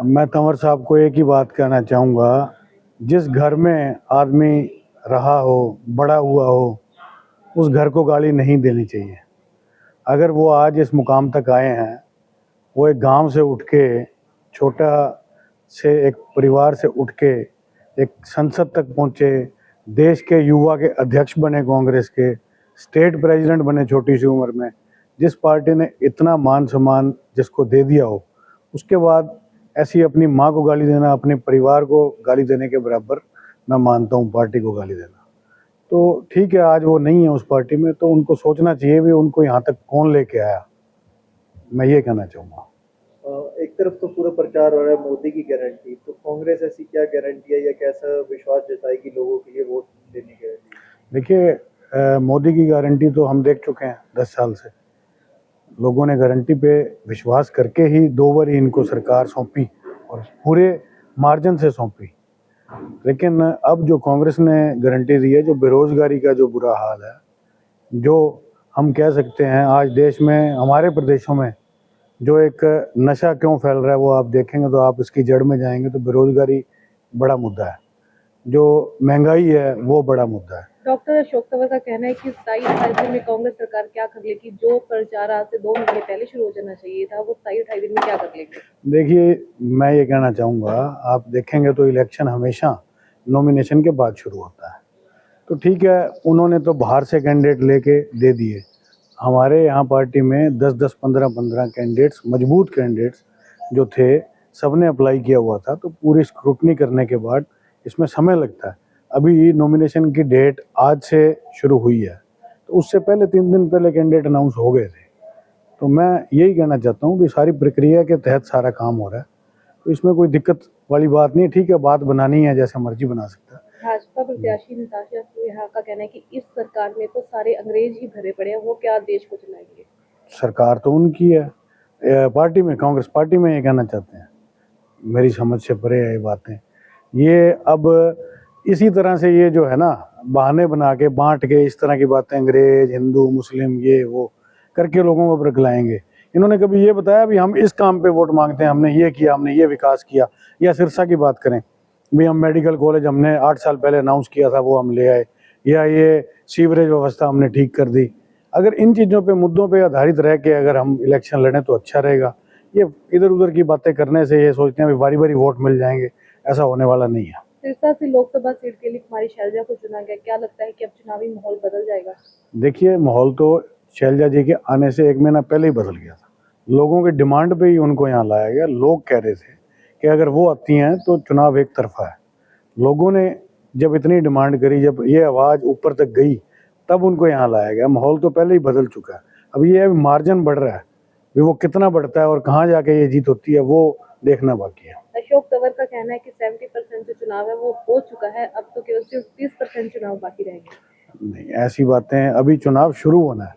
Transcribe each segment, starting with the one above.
मैं तंवर साहब को एक ही बात कहना चाहूँगा, जिस घर में आदमी रहा हो, बड़ा हुआ हो, उस घर को गाली नहीं देनी चाहिए। अगर वो आज इस मुकाम तक आए हैं, वो एक गांव से उठ के, छोटा से एक परिवार से उठ के एक संसद तक पहुँचे, देश के युवा के अध्यक्ष बने कांग्रेस के, स्टेट प्रेसिडेंट बने छोटी सी उम्र में। जिस पार्टी ने इतना मान सम्मान जिसको दे दिया हो, उसके बाद ऐसी अपनी माँ को गाली देना, अपने परिवार को गाली देने के बराबर मैं मानता हूँ पार्टी को गाली देना। तो ठीक है, आज वो नहीं है उस पार्टी में, तो उनको सोचना चाहिए भी उनको यहाँ तक कौन लेके आया। मैं ये कहना चाहूँगा। एक तरफ तो पूरा प्रचार हो रहा है मोदी की गारंटी, तो कांग्रेस ऐसी क्या गारंटी है या कैसा विश्वास जताएगी लोगों के लिए वोट देने के लिए? देखिए, मोदी की गारंटी तो हम देख चुके हैं 10 साल से। लोगों ने गारंटी पे विश्वास करके ही 2 बार ही इनको सरकार सौंपी और पूरे मार्जिन से सौंपी। लेकिन अब जो कांग्रेस ने गारंटी दी है, जो बेरोजगारी का जो बुरा हाल है, जो हम कह सकते हैं आज देश में, हमारे प्रदेशों में जो एक नशा क्यों फैल रहा है, वो आप देखेंगे तो आप इसकी जड़ में जाएंगे तो बेरोजगारी बड़ा मुद्दा है, जो महंगाई है वो बड़ा मुद्दा है। डॉक्टर अशोक तंवर का कहना है कि 27-28 दिन में कांग्रेस सरकार क्या कर लेगी? जो प्रचार आज से 2 महीने पहले शुरू हो जाना चाहिए था, वो 27-28 दिन में क्या कर लेगी? देखिए, मैं ये कहना चाहूँगा, आप देखेंगे तो इलेक्शन हमेशा नॉमिनेशन के बाद शुरू होता है। तो ठीक है, उन्होंने तो बाहर से कैंडिडेट लेके दे दिए। हमारे यहाँ पार्टी में 10-10, 15-15 कैंडिडेट्स, मजबूत कैंडिडेट्स जो थे, सबने अप्लाई किया हुआ था। तो पूरी स्क्रूटनी करने के बाद इसमें समय लगता है। अभी नॉमिनेशन की डेट आज से शुरू हुई है, तो उससे पहले 3 दिन पहले कैंडिडेट अनाउंस हो गए थे। तो मैं यही कहना चाहता हूँ कि सारी प्रक्रिया के तहत सारा काम हो रहा है, तो इसमें कोई दिक्कत वाली बात नहीं है। ठीक है, बात बनानी है, जैसे मर्जी बना सकता है। भाजपा प्रत्याशी नताशा सिन्हा का कहना है कि इस सरकार में तो सारे अंग्रेज ही भरे पड़े हैं, वो क्या देश को चलाएंगे? सरकार तो उनकी है, पार्टी में, कांग्रेस पार्टी में ये कहना चाहते हैं। मेरी समझ से परे है ये बातें। ये अब इसी तरह से ये जो है ना, बहाने बना के बांट के इस तरह की बातें, अंग्रेज, हिंदू, मुस्लिम, ये वो करके लोगों को बरगलाएंगे। इन्होंने कभी ये बताया भी हम इस काम पे वोट मांगते हैं, हमने ये किया, हमने ये विकास किया? या सिरसा की बात करें भी, हम मेडिकल कॉलेज हमने 8 साल पहले अनाउंस किया था, वो हम ले आए, या ये सीवरेज व्यवस्था हमने ठीक कर दी। अगर इन चीज़ों पे, मुद्दों पे आधारित रह के अगर हम इलेक्शन लड़ें तो अच्छा रहेगा। ये इधर उधर की बातें करने से ये सोचते हैं बारी बारी वोट मिल जाएंगे, ऐसा होने वाला नहीं है। सिरसा से लोकसभा सीट के लिए कुमारी शैलजा को चुना गया, क्या लगता है कि अब चुनावी माहौल बदल जाएगा? देखिए, माहौल तो शैलजा जी के आने से 1 महीना पहले ही बदल गया था। लोगों की डिमांड पे ही उनको यहाँ लाया गया। लोग कह रहे थे कि अगर वो आती हैं तो चुनाव एक तरफा है। लोगों ने जब इतनी डिमांड करी, जब ये आवाज़ ऊपर तक गई, तब उनको यहाँ लाया गया। माहौल तो पहले ही बदल चुका है। अब ये मार्जिन बढ़ रहा है, भी वो कितना बढ़ता है और कहाँ जाके ये जीत होती है, वो देखना बाकी है। अशोक तंवर का कहना है कि 70% जो चुनाव है वो हो चुका है, अब तो केवल सिर्फ 30% चुनाव बाकी रहेंगे। नहीं, ऐसी बातें, अभी चुनाव शुरू होना है।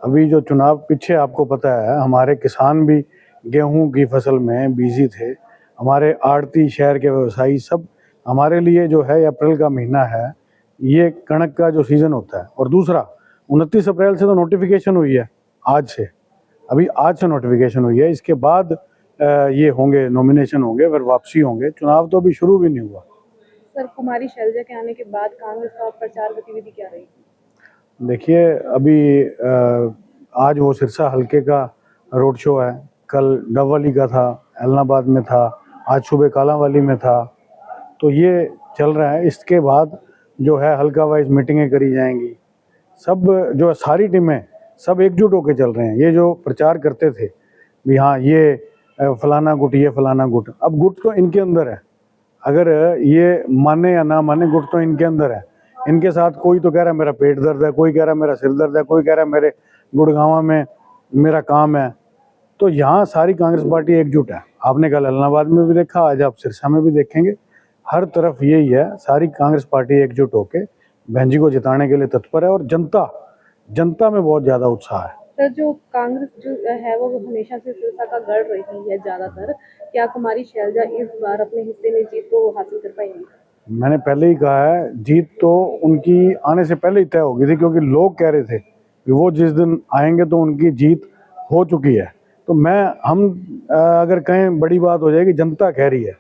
अभी जो चुनाव पीछे, आपको पता है, हमारे किसान भी गेहूं की फसल में बिजी थे, हमारे आड़ती, शहर के व्यवसायी सब। हमारे लिए जो है अप्रैल का महीना है, ये कणक का जो सीज़न होता है। और दूसरा, 29 अप्रैल से तो नोटिफिकेशन हुई है, आज से, अभी आज से नोटिफिकेशन हुई है। इसके बाद ये होंगे, नॉमिनेशन होंगे, फिर वापसी होंगे। चुनाव तो अभी शुरू भी नहीं हुआ। सर, कुमारी शैलजा के आने के बाद कांग्रेस का प्रचार गतिविधि क्या रहेगी? देखिए, अभी आज वो सिरसा हल्के का रोड शो है, कल डबवाली का था, एलनाबाद में था, आज सुबह कालांवाली में था। तो ये चल रहा है। इसके बाद जो है हल्का वाइज मीटिंगें करी जाएंगी। सब जो सारी टीमें सब एकजुट होकर चल रहे हैं। ये जो प्रचार करते थे भी हाँ ये फलाना गुट, ये फलाना गुट, अब गुट तो इनके अंदर है। अगर ये माने या ना माने, गुट तो इनके अंदर है। इनके साथ कोई तो कह रहा है मेरा पेट दर्द है, कोई कह रहा है मेरा सिर दर्द है, कोई कह रहा है मेरे गुड़गांव में मेरा काम है। तो यहाँ सारी कांग्रेस पार्टी एकजुट है। आपने कल इलाहाबाद में भी देखा, आज आप सिरसा में भी देखेंगे। हर तरफ यही है, सारी कांग्रेस पार्टी एकजुट होके बहन जी को जिताने के लिए तत्पर है। और जनता में बहुत ज़्यादा उत्साह है। सर, जो कांग्रेस जो है वो हमेशा से सिरसा का गढ़ रही है ज़्यादातर, क्या कुमारी शैलजा इस बार अपने हिस्से में जीत को हासिल कर पाएंगी? मैंने पहले ही कहा है, जीत तो उनकी आने से पहले ही तय हो गई थी, क्योंकि लोग कह रहे थे कि वो जिस दिन आएंगे तो उनकी जीत हो चुकी है। तो हम अगर कहें बड़ी बात हो जाएगी, जनता कह रही है,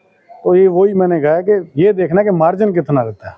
तो ये वही मैंने कहा कि ये देखना कि मार्जिन कितना रहता है।